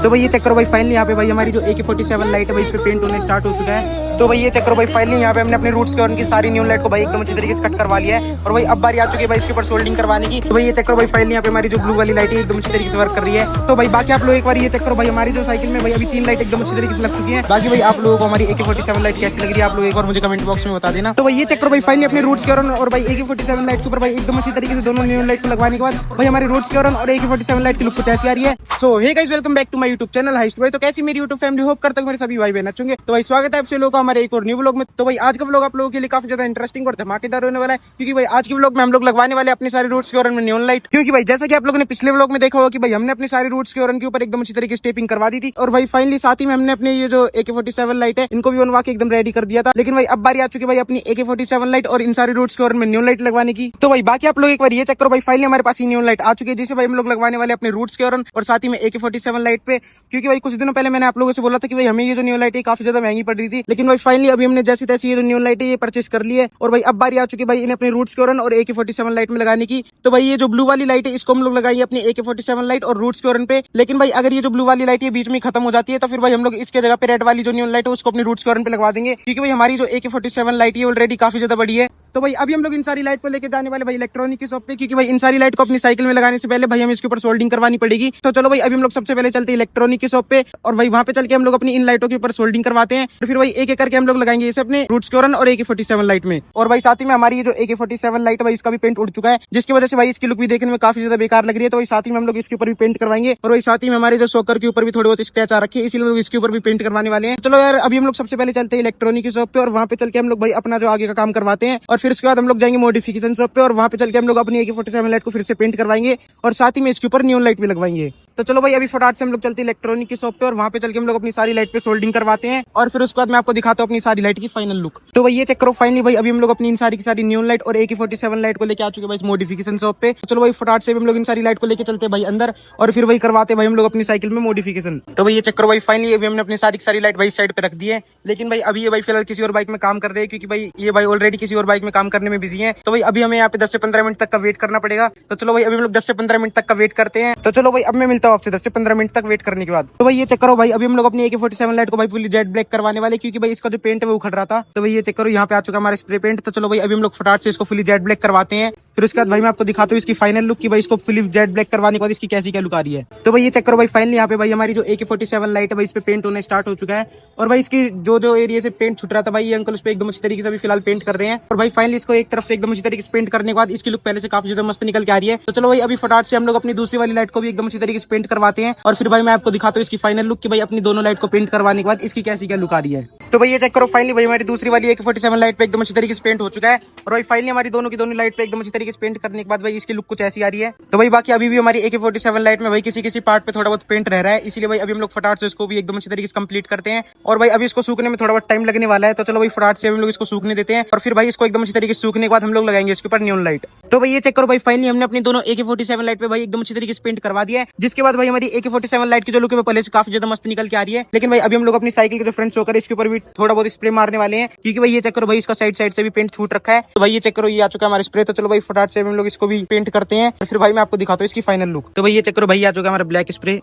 तो भाई ये चेक करो भाई फाइनली यहाँ पे भाई हमारी जो AK-47 लाइट है भाई इस पे पेंट होने स्टार्ट हो चुका है। तो भाई ये चेक करो भाई फाइनली यहाँ पे हमने अपने रूट्स के और उनकी सारी न्यू लाइट को भाई एकदम अच्छी तरीके से कट करवा लिया है और भाई अब बारी आ चुकी है भाई इसके ऊपर सोल्डिंग करवाने की। तो भाई ये चेक करो भाई फाइनली यहाँ पे हमारी जो ब्लू वाली लाइट है एकदम अच्छी तरीके से वर्क कर रही है। तो भाई बाकी आप लोग एक बार ये चेक करो भाई हमारी जो साइकिल में भाई अभी 3 लाइट एकदम अच्छी तरीके से लग चुकी है। बाकी भाई आप लोगों को हमारी AK-47 लाइट कैसी लग रही है आप लोग एक बार मुझे कमेंट बॉक्स में बता देना। तो भाई ये चेक करो भाई फाइनली अपने रूट्स के और भाई AK-47 लाइट के ऊपर भाई एकदम अच्छी तरीके से दोनों न्यू लाइट को लगवाने के बाद भाई हमारे रूट्स के और AK-47 लाइट की लुक कुछ ऐसी आ रही है। So hey guys welcome back to my YouTube channel हाइस्ट भाई। तो कैसी मेरी यूट्यूब फैमिली होप करता हूं मेरे सभी भाई बहन अच्छे होंगे। तो भाई स्वागत है आप सभी लोगों का हमारे एक और न्यू व्लॉग में। तो भाई आज का व्लॉग आप लोगों के लिए काफी ज्यादा इंटरेस्टिंग और धमाकेदार होने वाला है क्योंकि भाई आज के व्लॉग में हम लोग लगवाने वाले अपने सारे रूट्स के और न्यून लाइट। क्योंकि भाई जैसा कि आप लोगों ने पिछले व्लॉग में देखा होगा कि भाई हमने अपने सारे रूट्स के और के ऊपर एकदम अच्छी तरीके से टेपिंग करवा दी थी और भाई फाइनली साथ ही में हमने अपने ये जो AK-47 लाइट है इनको भी बनवा के एकदम रेडी कर दिया था। लेकिन भाई अब बारी आ चुकी है भाई अपनी AK-47 लाइट और इन सारे रूट्स के और में न्यू लाइट लगवाने की। तो भाई बाकी आप लोग एक बार ये चेक करो भाई फाइनली हमारे पास न्यू लाइट आ चुकी है जिसे भाई हम लोग लगवाने वाले अपने रूट्स के और साथ ही में AK-47 लाइट पे। क्योंकि भाई कुछ दिनों पहले मैंने आप लोगों से बोला था कि भाई हमें ये जो न्यू लाइट है काफी ज्यादा महंगी पड़ रही थी। लेकिन भाई फाइनली अभी हमने जैसी तैसी ये जो न्यू लाइट है ये परचेस कर ली है और भाई अब बारी आ चुकी है भाई इन्हें अपने रूट्स के और AK-47 लाइट में लगाने की। तो भाई ये जो ब्लू वाली लाइट है इसको हम लोग लगाएंगे अपनी AK-47 लाइट और रूट्स के पे। लेकिन भाई अगर ये जो ब्लू वाली लाइट है बीच में खत्म हो जाती है तो फिर भाई हम लोग इसके जगह पे रेड वाली जो न्यू लाइट है उसको अपनी रूट्स के पे लगवा देंगे। क्योंकि भाई हमारी जो AK-47 लाइट है ऑलरेडी काफी ज्यादा बड़ी है। तो भाई अभी हम लोग इन सारी लाइट को लेके जाने वाले भाई इलेक्ट्रॉनिक की शॉप पे। क्योंकि भाई इन सारी लाइट को अपनी साइकिल में लगाने से पहले भाई हमें इसके ऊपर सोल्डिंग करवानी पड़ेगी। तो चलो भाई अभी हम लोग सबसे पहले चलते हैं इलेक्ट्रॉनिक की शॉप पे और भाई वहां पे चल के हम लोग अपनी इन लाइटों के ऊपर सोल्डिंग करवाते हैं और फिर भाई एक एक करके हम लोग लगाएंगे इसे अपने रूट्स के और AK-47 लाइट में। और भाई साथ ही में हमारी ये जो AK-47 लाइट है भाई इसका भी पेंट उड़ चुका है जिसकी वजह से भाई इसकी लुक भी देखने में काफी ज्यादा बेकार लग रही है। तो भाई साथ ही में हम लोग इसके ऊपर भी पेंट करवाएंगे और भाई साथ ही में हमारे जो शॉकर के ऊपर भी थोड़े बहुत स्क्रैच आ रखे हैं इसीलिए लोग इसके ऊपर भी पेंट करवाने वाले हैं। चलो यार अभी हम लोग सबसे पहले चलते हैं इलेक्ट्रॉनिक की शॉप पे और वहां पे चल के हम लोग भाई अपना जो आगे का काम करवाते हैं और फिर उसके बाद हम लोग जाएंगे मॉडिफिकेशन शॉप पे और वहां पे चल के हम लोग अपनी AK-47 लाइट को फिर से पेंट करवाएंगे और साथ ही में इसके ऊपर न्यून लाइट भी लगवाएंगे। तो चलो भाई अभी फटाफट से हम लोग चलते हैं इलेक्ट्रॉनिक की शॉप पे और वहां पे चल के हम लोग अपनी सारी लाइट पे सोल्डिंग करवाते हैं और फिर उसके बाद मैं आपको दिखाता हूँ अपनी सारी लाइट की फाइनल लुक। तो भाई ये चेक करो फाइनली भाई अभी हम लोग अपनी इन सारी की सारी न्यून लाइट और AK-47 लाइट को लेकर आ चुके हैं भाई मॉडिफिकेशन शॉप पे। तो चलो भाई फटाफट से हम लोग इन सारी लाइट को लेकर चलते हैं भाई अंदर और फिर वही करवाते हैं भाई हम लोग अपनी साइकिल में मॉडिफिकेशन। तो भाई ये चेक करो भाई फाइनली अभी हमने अपनी सारी की सारी लाइट भाई साइड पे रख दी है। लेकिन भाई अभी ये भाई फिलहाल किसी और बाइक में काम कर रहे हैं क्योंकि भाई ये भाई ऑलरेडी किसी और बाइक में काम करने में बिजी है। तो भाई अभी हमें यहाँ पे 10 से 15 मिनट तक का वेट करना पड़ेगा। तो चलो भाई अभी हम लोग 10 से 15 मिनट तक का वेट करते हैं। तो चलो भाई अब मैं मिलता हूँ आपसे 10 से 15 मिनट तक वेट करने के बाद। तो भाई ये चेक करो भाई अभी हम लोग अपनी AK-47 लाइट को भाई फुली जेट ब्लैक करवाने वाले क्योंकि भाई इसका जो पेंट है वो उखड़ रहा था। तो भाई ये चेक करो यहाँ पे आ चुका हमारा स्प्रे पेंट। तो चलो भाई अभी हम लोग फटाफट से इसको फुली जेट ब्लैक करवाते हैं। फिर उसके बाद भाई मैं आपको दिखाता हूँ इसकी फाइनल लुक की भाई इसको फुली जेट ब्लैक करवाने के बाद इसकी कैसी क्या लुक आ रही है। तो भाई ये चेक करो भाई फाइनली यहाँ पे भाई हमारी जो AK-47 लाइट है भाई इस पे पेंट होना स्टार्ट हो चुका है और भाई इसकी जो एरिया से पेंट छूट रहा था भाई ये अंकल उस पे एकदम अच्छी तरीके से अभी फिलहाल पेंट कर रहे हैं और भाई फाइनली इसको एक तरफ से एकदम अच्छी तरीके से पेंट करने के बाद इसकी लुक पहले से काफी ज्यादा मस्त निकल के आ रही है। तो चलो भाई अभी फटाफट से हम लोग अपनी दूसरी वाली लाइट को भी एकदम अच्छी तरीके से पेंट करवाते हैं और फिर भाई मैं आपको दिखाता हूँ इसकी फाइनल लुक कि भाई अपनी दोनों लाइट को पेंट करवाने के बाद इसकी कैसी क्या लुक आ रही है। तो भाई ये चेक करो फाइनली भाई हमारी दूसरी वाली AK-47 लाइट पे एकदम अच्छी तरीके से पेंट हो चुका है और भाई फाइनली हमारी दोनों की दोनों लाइट पे एकदम अच्छी तरीके से पेंट करने के बाद भाई इसकी लुक कुछ ऐसी आ रही है। तो भाई बाकी अभी भी हमारी AK-47 लाइट में भाई किसी पार्ट पे थोड़ा बहुत पेंट रह रहा है इसीलिए भाई अभी हम लोग फटाफट से इसको भी एकदम अच्छी तरीके से कंप्लीट करते हैं और भाई अभी इसको सूखने में थोड़ा बहुत टाइम लगने वाला है। तो चलो भाई फटाफट से हम लोग इसको सूखने देते हैं और फिर भाई इसको एकदम अच्छी तरीके से सूखने के बाद हम लोग लगाएंगे इसके ऊपर न्यून लाइट। तो भाई ये चेक करो भाई फाइनली हमने अपनी दोनों AK-47 लाइट पे भाई एकदम अच्छी तरीके से पेंट करवा दिया है जिसके बाद भाई हमारी AK-47 लाइट की जो लुक है पहले से काफी ज्यादा मस्त निकल के आ रही है। लेकिन भाई अभी हम लोग अपनी साइकिल के जो फ्रंट शॉकर है इसके ऊपर भी थोड़ा बहुत स्प्रे मारने वाले हैं क्योंकि भाई ये चेक करो भाई इसका साइड से भी पेंट छूट रखा है। तो भाई ये चेक करो ये आ चुका है हमारा स्प्रे। तो चलो भाई फटाफट से हम लोग इसको भी पेंट करते हैं और फिर भाई मैं आपको दिखाता हूँ इसकी फाइनल लुक। तो भाई ये चेक करो भाई आ चुका है हमारा ब्लैक स्प्रे।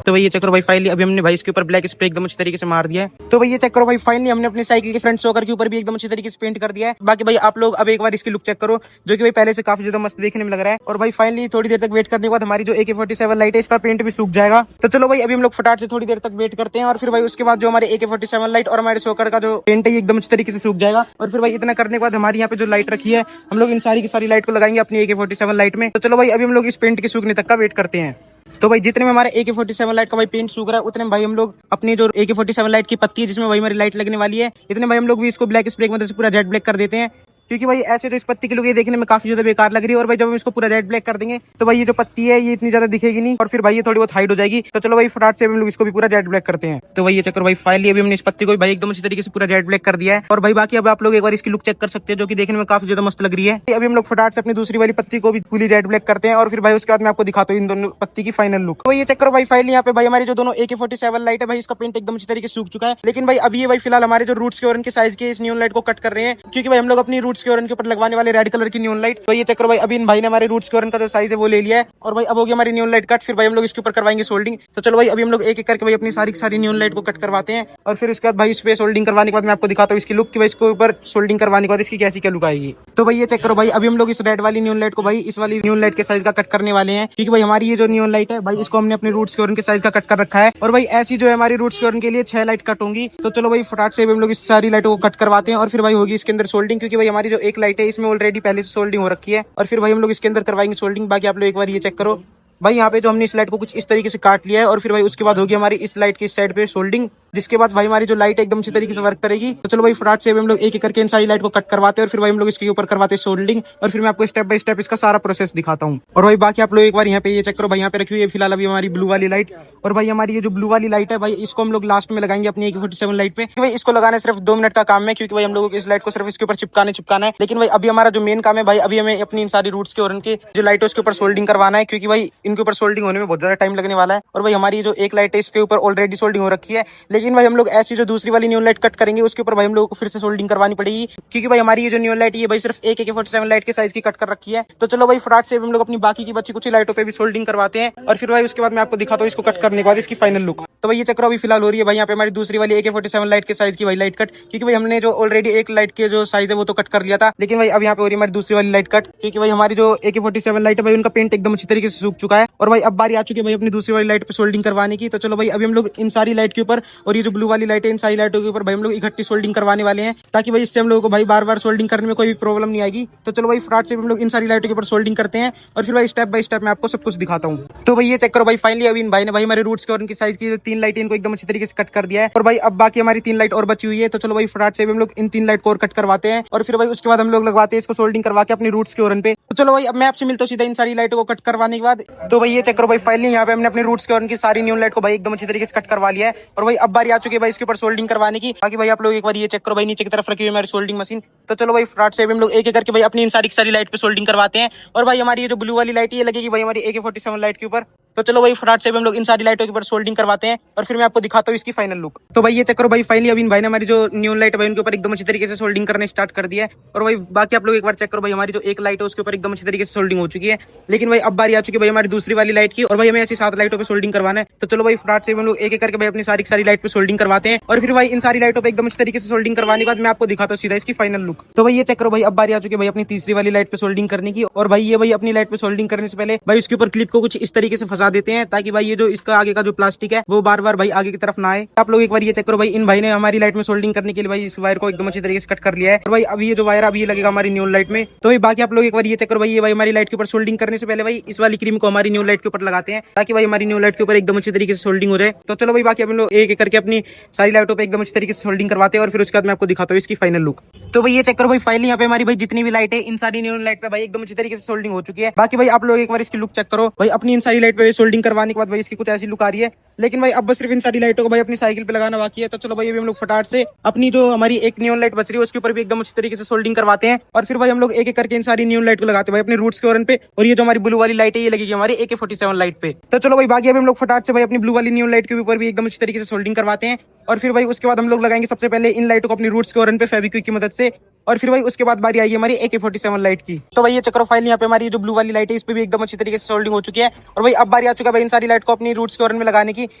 तो भाई ये चेक करो भाई फाइनली अभी हमने भाई इसके ऊपर ब्लैक स्प्रे एकदम अच्छी तरीके से मार दिया है। तो भाई ये चेक करो भाई फाइनली हमने अपने साइकिल के फ्रंट शॉकर के ऊपर भी एकदम अच्छी तरीके से पेंट कर दिया है। बाकी भाई आप लोग अब एक बार इसकी लुक चेक करो जो कि भाई पहले से काफी ज्यादा मस्त देखने में लग रहा है। और भाई फाइनली थोड़ी देर तक वेट करने के बाद हमारी जो AK-47 लाइट है इसका पेंट भी सूख जाएगा। तो चलो भाई अभी हम लोग फटाफट से थोड़ी देर तक वेट करते हैं और फिर भाई उसके बाद जो हमारे AK-47 लाइट और हमारे शॉकर का जो पेंट है ये एकदम अच्छी तरीके से सूख जाएगा। और फिर भाई इतना करने के बाद हमारी यहाँ पे जो लाइट रखी है हम लोग इन सारी की सारी लाइट को लगाएंगे अपनी AK-47 लाइट में। तो चलो भाई अभी हम लोग इस पेंट के सूखने तक का वेट करते हैं। तो भाई जितने में हमारे AK-47 लाइट का भाई पेंट सूख रहा है उतने में भाई हम लोग अपनी जो AK-47 लाइट की पत्ती है जिसमें भाई हमारी लाइट लगने वाली है इतने भाई हम लोग भी इसको ब्लैक स्प्रे की मदद से पूरा जेट ब्लैक कर देते हैं। क्योंकि भाई ऐसे तो इस पत्ती की लुक ये देखने में काफी ज्यादा बेकार लग रही है और भाई जब हम इसको पूरा जेट ब्लैक कर देंगे तो भाई ये जो पत्ती है ये इतनी ज्यादा दिखेगी नहीं और फिर भाई ये थोड़ी बहुत हाइड हो जाएगी। तो चलो भाई फटाफट से हम लोग इसको भी पूरा जेट ब्लैक करते हैं। तो भाई ये चक्कर भाई फाइनली अभी हमने इस पत्ती को भाई एकदम अच्छी तरीके से पूरा जेट ब्लैक कर दिया है और भाई बाकी अब आप लोग एक बार इसकी लुक चेक कर सकते हैं जो कि देखने में काफी ज्यादा मस्त लग रही है। अभी हम लोग फटाफट से अपनी दूसरी वाली पत्ती को भी पूरी जेट ब्लैक करते हैं और फिर भाई उसके बाद मैं आपको दिखाता हूँ इन दोनों पत्ती की फाइनल लुक। तो ये चक्कर भाई फाइनली यहाँ पे भाई हमारी जो दोनों AK-47 लाइट है भाई इसका पेंट एकदम अच्छी तरीके से सूख चुका है। लेकिन भाई अभी ये भाई फिलहाल हमारे जो रूट्स के और इनके साइज के इस न्यून लाइट को कट कर रहे हैं क्योंकि भाई हम लोग अपनी रूट्स के और के ऊपर लगवाने वाले रेड कलर की न्यून लाइट। तो ये चक्कर भाई अभी इन भाई ने हमारे रूट्स के और का जो साइज है वो ले लिया है और भाई अब हो गया हमारी न्यून लाइट कट। फिर भाई हम लोग इसके ऊपर करवाएंगे सोल्डिंग। तो चलो भाई अभी हम लोग एक एक करके भाई अपनी सारी न्यून लाइट को कट करवाते हैं और फिर उसके बाद भाई इस पे सोल्डिंग करवाने के बाद मैं आपको दिखाता हूँ इसकी लुक कि भाई इसके ऊपर सोल्डिंग करवाने के बाद इसकी कैसी क्या लुक आएगी। तो भाई ये चेक करो भाई अभी हम लोग इस रेड वाली न्यून लाइट को भाई इस वाली न्यून लाइट के साइज का कट करने वाले हैं, क्योंकि भाई हमारी ये जो न्यून लाइट है भाई इसको हमने अपने रूट्स के और के साइज का कट कर रखा है और भाई ऐसी जो है हमारी रूट्स के और के लिए 6 लाइट कट होंगी। तो चलो भाई फटाक से हम लोग इस सारी लाइटों को कट करवाते हैं और फिर भाई होगी इसके अंदर सोल्डिंग, क्योंकि भाई हमारी जो एक लाइट है इसमें ऑलरेडी पहले से सोल्डिंग हो रखी है और फिर भाई हम लोग इसके अंदर करवाएंगे सोल्डिंग। बाकी आप लोग एक बार ये चेक करो भाई यहाँ पे जो हमने इस लाइट को कुछ इस तरीके से काट लिया है और फिर भाई उसके बाद होगी हमारी इस लाइट की इस साइड पे सोल्डिंग, जिसके बाद भाई हमारी जो लाइट एकदम अच्छी तरीके से वर्क करेगी। तो चलो भाई फटाक से हम लोग एक एक करके इन सारी लाइट को कट करवाते हैं और फिर भाई हम लोग इसके ऊपर करवाते हैं सोल्डिंग और फिर मैं आपको स्टेप बाय स्टेप इसका सारा प्रोसेस दिखाता हूँ। और भाई बाकी आप लोग एक बार यहाँ पे ये चेक करो भाई यहाँ पे रखी हुई है फिलहाल अभी हमारी ब्लू वाली लाइट और भाई हमारी ये जो ब्लू वाली लाइट है भाई इसको हम लोग लास्ट में लगाएंगे अपनी AK-47 लाइट पे। भाई इसको लगाने सिर्फ 2 मिनट का काम है, क्योंकि भाई हम लोगों को इस लाइट को सिर्फ इसके ऊपर चिपकाना है। लेकिन भाई अभी हमारा जो मेन काम है भाई अभी हमें अपनी इन सारी रूट्स के और इनके जो लाइट है उसके ऊपर सोल्डिंग करवाना है, क्योंकि भाई इनके ऊपर सोल्डिंग होने में बहुत ज्यादा टाइम लगने वाला है। और भाई हमारी जो एक लाइट है इसके ऊपर ऑलरेडी सोल्डिंग हो रखी है, लेकिन भाई हम लोग ऐसी जो दूसरी वाली न्यून लाइट कट करेंगे उसके ऊपर भाई हम लोगों को फिर से सोल्डिंग करवानी पड़ेगी, क्योंकि भाई हमारी ये जो न्यून लाइट है भाई सिर्फ एक AK-47 लाइट के साइज की कट कर रखी है। तो चलो भाई फटाक से हम लोग अपनी बाकी की बची कुछ लाइटों पे भी सोल्डिंग करवाते हैं और फिर भाई उसके बाद मैं आपको दिखाता हूँ इसको कट करने के बाद इसकी फाइनल लुक। तो भाई ये चक्कर अभी फिलहाल हो रही है भाई यहाँ पे हमारी दूसरी वाली AK-47 लाइट के साइज की भाई लाइट कट, क्योंकि भाई हमने जो ऑलरेडी एक लाइट के जो साइज है वो तो कट कर लिया था, लेकिन भाई अब यहाँ पे हो रही है हमारी दूसरी वाली लाइट कट, क्योंकि भाई हमारी जो AK-47 लाइट है भाई उनका पेंट एकदम अच्छी तरीके से सूख चुका है और भाई अब बारी आ चुकी है भाई अपनी दूसरी वाली लाइट पे सोल्डिंग करवाने की। तो चलो भाई अभी हम लोग इन सारी लाइट के ऊपर और ये जो ब्लू वाली लाइट है इन सारी लाइटों के ऊपर भाई हम लोग इकट्ठी सोल्डिंग करवाने वाले हैं, ताकि भाई इससे हम लोगों को भाई बार बार सोल्डिंग करने में कोई भी प्रॉब्लम नहीं आएगी। तो चलो भाई फटाक से हम लोग इन सारी लाइटों के ऊपर सोल्डिंग करते हैं और फिर भाई स्टेप बाय स्टेप मैं आपको सब कुछ दिखाता हूँ। तो भाई ये चेक करो भाई फाइनली अभी इन भाई ने भाई हमारे रूट्स के और उनकी साइज की जो 3 लाइट इनको एकदम अच्छी तरीके से कट कर दिया है और भाई अब बाकी हमारी 3 लाइट और बची हुई है। तो चलो भाई फटाक से हम लोग इन 3 लाइट को और कट करवाते हैं और फिर भाई उसके बाद हम लोग लगवाते हैं इसको सोल्डिंग करवा के अपनी रूट्स के ओरन पे। तो चलो भाई अब मैं आपसे मिलता हूँ सीधा इन सारी लाइटों को कट करवाने के बाद। तो भाई ये चेक करो भाई फाइनली यहाँ पे हमने अपने रूट्स के ओरन की सारी न्यू लाइट को भाई एकदम अच्छी तरीके से कट करवा लिया है और भाई अब बारी आ चुकी है भाई इसके ऊपर सोल्डिंग करवाने की। बाकी भाई आप लोग एक बार ये चेक करो भाई नीचे की तरफ रखी हुई हमारी सोल्डिंग मशीन। तो चलो भाई फटाक से हम लोग एक एक करके भाई अपनी इन सारी लाइट पे सोल्डिंग करवाते हैं और भाई हमारी ये जो ब्लू वाली लाइट ये लगेगी भाई हमारी AK-47 लाइट के ऊपर। तो चलो भाई फटाक से हम लोग इन सारी लाइटों के ऊपर सोल्डिंग करवाते हैं और फिर मैं आपको दिखाता हूँ इसकी फाइनल लुक। तो भाई ये चेक करो भाई फाइनली अभी भाई ने हमारी जो न्यू लाइट है उनके ऊपर एकदम अच्छी तरीके से सोल्डिंग करने स्टार्ट कर दिया है और भाई बाकी आप लोग एक बार चेक करो भाई हमारी जो एक लाइट है उसके ऊपर एकदम अच्छी तरीके से सोल्डिंग हो चुकी है। लेकिन भाई अब बारी आ चुकी है भाई हमारी दूसरी वाली लाइट की और भाई हमें ऐसी 7 लाइटों पे सोल्डिंग करवाना है। तो चलो भाई फटाक से हम लोग एक एक करके भाई अपनी सारी लाइट पे सोल्डिंग करवाते हैं और फिर भाई इन सारी लाइटों पे एकदम अच्छी तरीके से सोल्डिंग करवाने के बाद मैं आपको दिखाता हूँ सीधा इसकी फाइनल लुक। तो भाई ये चेक करो भाई अब बारी आ चुकी है भाई अपनी तीसरी वाली लाइट पे सोल्डिंग करने की और भाई ये भाई अपनी लाइट पे सोल्डिंग करने से पहले भाई उसके ऊपर क्लिप को कुछ इस तरीके से फंसा देते हैं, ताकि भाई ये जो इसका आगे का जो प्लास्टिक है वो बार बार भाई आगे की तरफ ना आए। आप लोग एक बार ये चेक करो भाई इन भाई ने हमारी लाइट में सोल्डिंग करने के लिए भाई इस वायर को एकदम अच्छी तरीके से कट कर लिया है और भाई अभी ये जो वायर अभी लगेगा हमारी न्यू लाइट में। तो भाई बाकी आप लोग एक बार ये चेक करो भाई ये भाई हमारी लाइट के ऊपर सोल्डिंग करने से पहले भाई इस वाली क्रीम को हमारी न्यू लाइट के ऊपर लगाते हैं, ताकि भाई हमारी न्यू लाइट के ऊपर एकदम अच्छी तरीके से सोल्डिंग हो जाए। तो चलो भाई बाकी हम लोग एक एक करके अपनी सारी लाइटों पे एकदम अच्छी तरीके से सोल्डिंग करवाते हैं और फिर उसके बाद मैं आपको दिखाता हूँ इसकी फाइनल लुक। तो भाई ये चेक करो भाई फाइनली यहाँ पे हमारी भाई जितनी भी लाइट है इन सारी न्यू लाइट पे भाई एकदम अच्छी तरीके से सोल्डिंग हो चुकी है। बाकी भाई आप लोग एक बार इसकी लुक चेक करो भाई अपनी इन सारी लाइट पे सोल्डिंग करवाने के बाद भाई इसकी कुछ ऐसी लुक आ रही है। लेकिन भाई अब बस सिर्फ इन सारी लाइटों को भाई अपनी साइकिल पे लगाना बाकी है। तो चलो भाई अभी हम लोग फटाफट से अपनी जो हमारी एक न्यून लाइट बच रही है उसके ऊपर भी एकदम अच्छी तरीके से सोल्डिंग करवाते हैं और फिर भाई हम लोग एक एक करके इन सारी न्यून लाइट को लगाते हैं भाई अपने रूट्स के ओरन पे। और ये जो हमारी ब्लू वाली लाइट है ये लगेगी हमारी AK-47 लाइट पे। तो चलो भाई बाकी अभी हम लोग फटाफट से भाई अपनी ब्लू वाली न्यून लाइट के ऊपर भी एकदम अच्छी तरीके से सोल्डिंग करवाते हैं और फिर भाई उसके बाद हम लोग लगाएंगे सबसे पहले इन लाइटों को अपनी रूट्स के ओरन पे फेविक्विक की मदद से और फिर भाई उसके बाद बारी आएगी हमारी AK-47 लाइट की। तो भाई ये चक्रो फाइल यहाँ पे हमारी जो ब्लू वाली लाइट है इस पे भी एकदम अच्छी तरीके से सोल्डिंग हो चुकी है और भाई अब बारी आ चुका है भाई इन सारी लाइट को अपनी रूट्स के ओरन में लगाने की।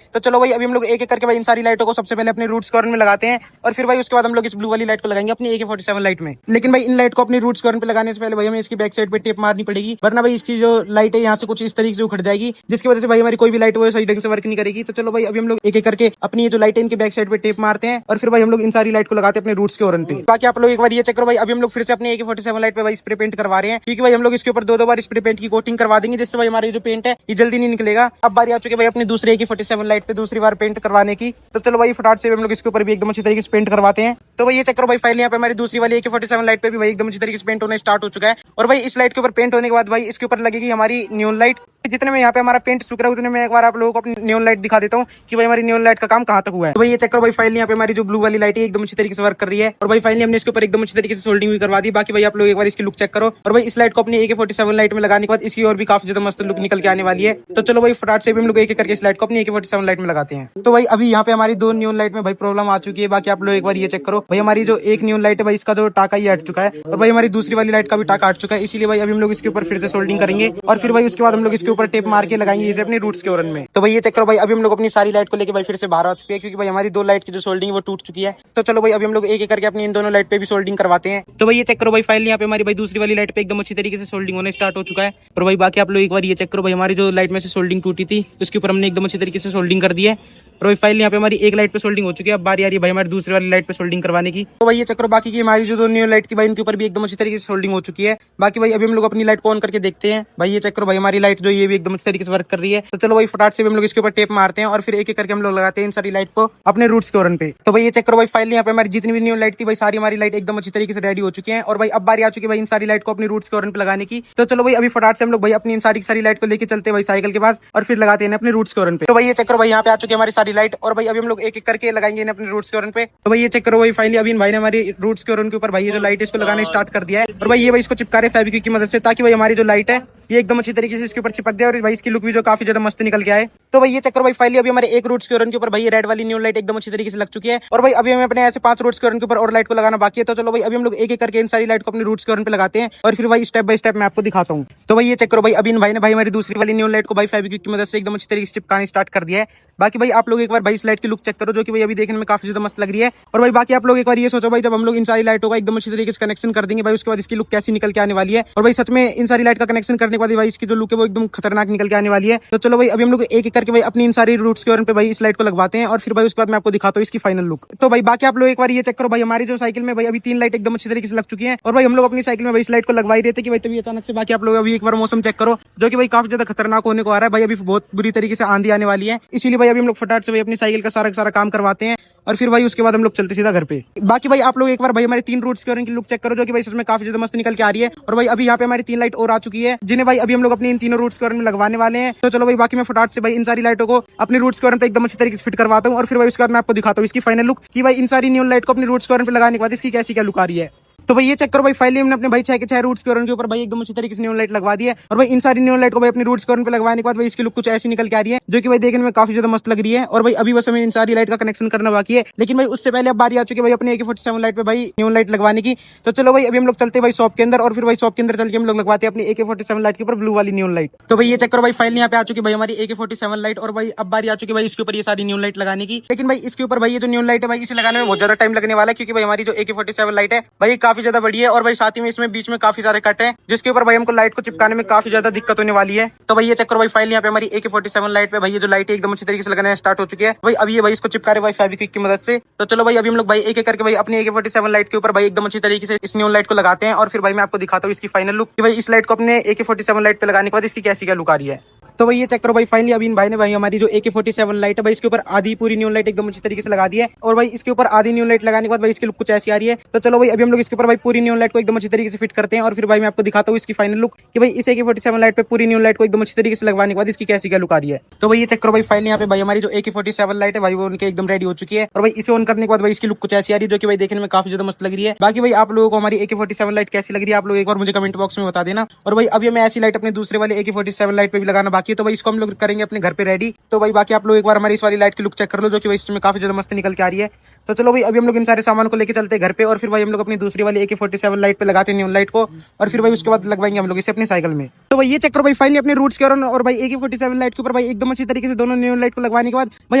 तो चलो भाई अभी हम लोग एक एक करके भाई इन सारी लाइटों को सबसे पहले अपने रूट्स के ओरन में लगाते हैं और फिर भाई उसके बाद हम लोग इस ब्लू वाली लाइट को लगाएंगे अपनी AK-47 लाइट में। लेकिन भाई इन लाइट को अपनी रूट्स के ओरन पे लगाने से पहले भाई हमें इसकी बैक साइड पे टेप मारनी पड़ेगी, वरना भाई इसकी जो लाइट है यहाँ से कुछ इस तरीके से उखड़ जाएगी, जिसकी वजह से भाई हमारी कोई भी लाइट वो सही ढंग से वर्क नहीं करेगी। तो चलो भाई अभी हम लोग एक एक करके अपनी जो लाइट है इनके बैक साइड पे टेप मारते हैं और फिर भाई हम लोग इन सारी लाइट को लगाते हैं अपने रूट्स के ओरन पे। बाकी आप लोग एक बार ये चेक करो भाई अभी हम लोग फिर से अपने AK-47 लाइट पे भाई स्प्रे पेंट करवा रहे हैं, क्योंकि भाई हम लोग इसके ऊपर दो बार स्प्रे पेंट की कोटिंग करवा देंगे, जिससे भाई हमारी जो पेंट है ये जल्दी नहीं निकलेगा। अब बारी आ चुकी है भाई अपनी दूसरे AK-47 लाइट पे दूसरी बार पेंट करवाने की। तो चलो भाई फटाफट से हम लोग इसके ऊपर भी एकदम अच्छी तरीके से पेंट करवाते हैं। तो भाई ये चेक करो भाई फाइनली यहाँ पे हमारी दूसरी वाली AK-47 लाइट पे भी भाई एकदम अच्छी तरीके से पेंट होना स्टार्ट हो चुका है और भाई इस लाइट के ऊपर पेंट होने के बाद भाई इसके ऊपर लगेगी हमारी न्यून लाइट जितने में यहाँ पे हमारा पेंट सूख रहा है उतने में एक बार आप लोगों को अपनी नियॉन लाइट दिखा देता हूँ कि भाई हमारी नियॉन लाइट का काम कहाँ तक हुआ है। तो भाई ये चेक करो भाई, फाइनली यहाँ पे हमारी जो ब्लू वाली लाइट है एकदम अच्छी तरीके से वर्क कर रही है। और भाई फाइनली हमने इसके ऊपर एकदम अच्छी तरीके से सोल्डिंग भी करवा दी। बाकी भाई आप लोग एक बार इसकी लुक चेक करो। और भाई इस लाइट को अपनी AK47 लाइट में लगाने के बाद इसकी और भी काफी ज्यादा मस्त लुक निकल के आने वाली है। तो चलो भाई फटाफट से भी हम लोग एक एक करके इस लाइट को अपनी AK47 लाइट में लगाते हैं। तो भाई अभी यहाँ पे हमारी दो नियॉन लाइट में भाई प्रॉब्लम आ चुकी है। बाकी आप लोग एक बार ये चेक करो भाई, हमारी जो एक नियॉन लाइट है भाई इसका जो टाका ये हट चुका है और भाई हमारी दूसरी वाली लाइट का भी टाका हट चुका है। इसीलिए भाई अभी हम लोग इसके ऊपर फिर से सोल्डिंग करेंगे और फिर भाई उसके बाद हम लोग इसके ऊपर टेप मार के लगाएंगे इसे अपनी रूट्स के ओरन में। तो भाई ये चेक करो भाई, अभी हम लोग अपनी सारी लाइट को लेके भाई फिर से बाहर आ चुके हैं क्योंकि भाई हमारी दो लाइट की जो सोल्डिंग है वो टूट चुकी है। तो चलो भाई अभी हम लोग एक एक करके अपनी इन दोनों लाइट पे भी सोल्डिंग करवाते हैं। तो भाई ये चेक करो भाई, फाइनली यहाँ पे हमारी भाई दूसरी वाली लाइट पे एकदम अच्छी तरीके से सोल्डिंग होने स्टार्ट हो चुका है। और भाई बाकी आप लोग एक बार ये चेक करो भाई, हमारी जो लाइट में से सोल्डिंग टूटी थी उसके ऊपर हमने एकदम अच्छी तरीके से सोल्डिंग कर दी है। और भाई फाइनली यहाँ पे हमारी एक लाइट पे सोल्डिंग हो चुकी है। अब बारी आ रही है भाई हमारी दूसरी वाली लाइट पे सोल्डिंग करवाने की। तो भाई ये चक्कर बाकी की हमारी जो दो न्यू लाइट थी भाई इनके ऊपर भी एकदम अच्छी तरीके से सोल्डिंग हो चुकी है। बाकी भाई अभी हम लोग अपनी लाइट को ऑन करके देखते हैं। भाई ये चक्कर भाई हमारी लाइट जो ये भी एकदम अच्छी तरीके से वर्क कर रही है। तो चलो भाई फटाफट से भी हम लोग इसके ऊपर टेप मारते हैं और फिर एक एक करके हम लोग लगाते हैं इन सारी लाइट को अपने रूट्स के ओरन पे। तो भाई ये चक्कर भाई फाइनली यहाँ पे हमारी जितनी भी न्यू लाइट थी भाई सारी हमारी लाइट एकदम अच्छी तरीके से रेडी हो चुकी है। और भाई अब बारी आ चुकी है भाई इन सारी लाइट को अपनी रूट्स के ओरन पे लगाने की। तो चलो भाई अभी फटाफट से हम लोग भाई अपनी इन सारी लाइट को लेकर चलते हैं भाई साइकिल के पास और फिर लगाते हैं अपने रूट्स के ओरन पे। तो भाई ये चक्कर भाई यहाँ पे आ चुकी है हमारी सारी लाइट और भाई अभी हम लोग एक एक करके लगाएंगे अपने रूट्स के ओरन पे। तो भाई ये चेक करो भाई, फाइनली अभी भाई ने हमारी रूट्स के ओरन के ऊपर भाई ये जो लाइट है इसको लगाना स्टार्ट कर दिया है। और भाई ये भाई इसको चिपका रहे फेविक्विक की मदद से ताकि भाई हमारी जो लाइट है ये एकदम अच्छी तरीके से इसके ऊपर चिपक जाए और भाई इसकी लुक भी जो काफी ज्यादा मस्त निकल के आए। तो भाई ये चक्कर भाई फाइनली अभी हमारे एक रूट्स के ओरन के ऊपर भाई रेड वाली न्यू लाइट एकदम अच्छी तरीके से लग चुकी है। और भाई अभी हमें अपने ऐसे 5 रूट्स के ओरन के ऊपर और लाइट को लगाना बाकी है। तो चलो भाई अभी हम लोग एक एक करके इन सारी लाइट को अपने रूट्स के ओरन पे लगाते हैं और फिर भाई स्टेप बाय स्टेप मैं आपको दिखाता हूँ। तो भाई ये चेक करो भाई, अभी भाई ने भाई हमारी दूसरी वाली न्यू लाइट को भाई फेविक्विक की मदद से एकदम अच्छी तरीके से चिपकाना स्टार्ट कर दिया है। बाकी भाई आप लोग एक बार भाई इस लाइट की लुक चेक करो जो कि भाई अभी देखने में काफी ज्यादा मस्त लग रही है। और भाई बाकी आप लोग एक बार ये सोचो भाई, जब हम लोग इन सारी लाइटों का एकदम अच्छी तरीके से कनेक्शन कर देंगे भाई उसके बाद इसकी लुक कैसी निकल के आने वाली है। और भाई सच में इन सारी लाइट का कनेक्शन करने के बाद भाई इसकी जो लुक है वो एकदम खतरनाक निकल के आने वाली है। तो चलो भाई अभी हम लोग एक एक करके भाई अपनी इन सारी रूट्स के ओरन पे भाई इस लाइट को लगवाते हैं और फिर भाई उसके बाद मैं आपको दिखाता हूँ इसकी फाइनल लुक। तो भाई बाकी आप लोग एक बार ये चेक करो भाई, हमारी जो साइकिल में भाई अभी 3 लाइट एकदम अच्छी तरीके से लग चुकी है। और भाई हम लोग अपनी साइकिल में भाई इस लाइट को लगवा ही रहे थे कि भाई तभी अचानक से बाकी आप लोग अभी एक बार मौसम चेक करो जो कि भाई काफी ज्यादा खतरनाक होने को आ रहा है। भाई अभी बहुत बुरी तरीके से आंधी आने वाली है, इसीलिए भाई अभी हम लोग फटाफट से भाई अपनी साइकिल का सारा काम करवाते हैं और फिर भाई उसके बाद हम लोग चलते सीधा घर पे। बाकी भाई आप लोग एक बार भाई हमारे 3 रूट्स के ओरन की लुक चेक करो जो कि भाई इसमें काफी ज्यादा मस्त निकल के आ रही है। और भाई अभी यहाँ पे हमारी 3 लाइट और आ चुकी है जिन्हें भाई अभी हम लोग अपनी इन तीनों रूट्स के ओरन में लगवाने वाले हैं। तो चलो भाई बाकी मैं फटाफट से भाई इन सारी लाइटों को अपनी रूट्स के ओरन पे एकदम अच्छी तरीके से फिट करवाता हूँ और फिर भाई उसके बाद मैं आपको दिखाता हूँ इसकी फाइनल लुक कि भाई इन सारी न्यू लाइट को अपनी रूट्स के ओरन पे लगाने के बाद इसकी कैसी क्या लुक आ रही है। तो भाई ये चेक करो भाई, फाइनली हमने अपने भाई 6 के 6 रूट्स के ओरन के ऊपर भाई एकदम अच्छी तरीके से न्यू लाइट लगवा दी है। और भाई इन सारी न्यू लाइट को भाई अपनी रूट्स के ओरन पे लगवाने के बाद भाई इसकी लुक कुछ ऐसी निकल के आ रही है जो कि भाई देखने में काफी ज्यादा मस्त लग रही है। और भाई अभी बस हमें इन सारी लाइट का कनेक्शन करना बाकी है, लेकिन भाई उससे पहले अब बारी आ चुकी है भाई अपने AK47 लाइट पे भाई न्यू लाइट लगवाने की। तो चलो भाई अभी हम लोग चलते हैं भाई शॉप के अंदर और फिर भाई शॉप के अंदर चल के हम लोग लगवाते हैं अपनी AK47 लाइट के ऊपर ब्लू वाली न्यू लाइट। तो भाई ये चेक करो भाई, फाइनली यहाँ पे आ चुकी है भाई हमारी AK47 लाइट और भाई अब बारी आ चुकी है भाई इसके ऊपर ये सारी न्यू लाइट लगाने की। लेकिन भाई इसके ऊपर भाई ये जो न्यू लाइट है भाई इसे लगाने में बहुत ज्यादा टाइम लगने वाला है क्योंकि भाई हमारी जो AK47 लाइट है भाई काफी ज्यादा बड़ी है और भाई साथ ही में इसमें बीच में काफी सारे कट हैं जिसके ऊपर भाई हमको लाइट को चिपकाने में काफी ज्यादा दिक्कत होने वाली है। तो भाई ये चेक करो भाई, फाइनली यहाँ पे हमारी AK47 लाइट पे भाई ये जो लाइट है एकदम अच्छी तरीके से लगाना स्टार्ट हो चुकी है। भाई अभी ये भाई इसको चिपका रहे भाई फेविक्विक की मदद से। तो चलो भाई अभी हम लोग भाई एक एक करके भाई अपनी AK47 लाइट के ऊपर भाई एकदम अच्छी तरीके से इस न्यू लाइट को लगाते हैं और फिर भाई मैं आपको दिखाता हूँ इसकी फाइनल लुक कि भाई इस लाइट को अपने AK47 लाइट पे लगाने के बाद इसकी कैसी क्या लुक आ रही है। तो भाई ये चेक करो भाई, फाइनली अभी भाई ने भाई हमारी जो AK47 लाइट है भाई इसके ऊपर आधी पूरी न्यू लाइट एकदम अच्छी तरीके से लगा दी है। और भाई इसके ऊपर आधी न्यू लाइट लगाने के बाद भाई इसकी लुक कुछ ऐसी आ रही है। तो चलो भाई अभी हम लोग इसके ऊपर भाई पूरी न्यू लाइट को एकदम अच्छी तरीके से फिट करते हैं और फिर भाई मैं आपको दिखाता हूँ इसकी फाइनल लुक कि भाई इस AK47 लाइट पे पूरी न्यू लाइट को एकदम अच्छी तरीके से लगवाने के बाद इसकी कैसी क्या लुक आ रही है। तो भाई ये चेक करो भाई, फाइनली यहाँ पे भाई हमारी जो AK47 लाइट है भाई वो उनके एकदम रेडी हो चुकी है। और भाई इसे ऑन करने के बाद भाई इसकी लुक कुछ ऐसी आ रही है जो कि भाई देखने में काफी ज्यादा मस्त लग रही है। बाकी भाई आप लोगों को हमारी AK47 लाइट कैसी लग रही है आप लोग एक बार मुझे कमेंट बॉक्स में बता देना। और भाई अभी हमें ऐसी लाइट अपने दूसरे वाले AK47 लाइट पे भी लगाना बाकी है, तो भाई इसको हम लोग करेंगे अपने घर पे रेडी। तो भाई बाकी आप लोग एक बार हमारी इस वाली लाइट की लुक चेक कर लो जो कि भाई इसमें काफी ज्यादा मस्त निकल के आ रही है। तो चलो भाई अभी हम लोग इन सारे सामान को लेकर चलते हैं घर पे और फिर भाई हम लोग अपनी दूसरी वाली AK47 लाइट पे लगाते हैं न्यू लाइट को और फिर भाई उसके बाद लगवाएंगे हम लोग इसे अपनी साइकिल में। तो भाई ये चेक करो भाई, फाइनली अपने रूट्स के ओरन और भाई AK47 लाइट के ऊपर भाई एकदम अच्छी तरीके से दोनों न्यू लाइट को लगवाने के बाद भाई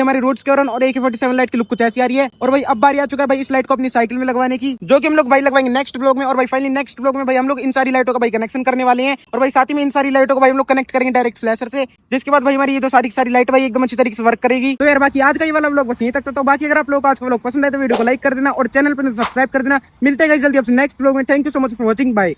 हमारे रूट्स के ओरन और AK47 लाइट की लुक कुछ ऐसी आ रही है। और भाई अब बारी आ चुका है भाई इस लाइट को अपनी साइकिल में लगवाने की जो कि हम लोग भाई लगवाएंगे नेक्स्ट ब्लॉग में। और भाई फाइनली नेक्स्ट ब्लॉग में भाई हम लोग इन सारी लाइटों का भाई कनेक्शन करने वाले हैं और भाई साथ ही में इन सारी लाइटों को भाई हम लोग कनेक्ट करेंगे डायरेक्ट फ्लैशर से, जिसके बाद भाई हमारी ये जो सारी लाइट भाई एकदम अच्छी तरीके से वर्क करेगी। तो यार बाकी आज का ये वाला ब्लॉग बस यहीं तक था। तो बाकी अगर आप लोग आज का ब्लॉग पसंद आए तो वीडियो को लाइक कर देना और चैनल पर सब्सक्राइब कर देना। मिलते हैं जल्दी आपसे नेक्स्ट ब्लॉग में। Thank you so much for watching, bye.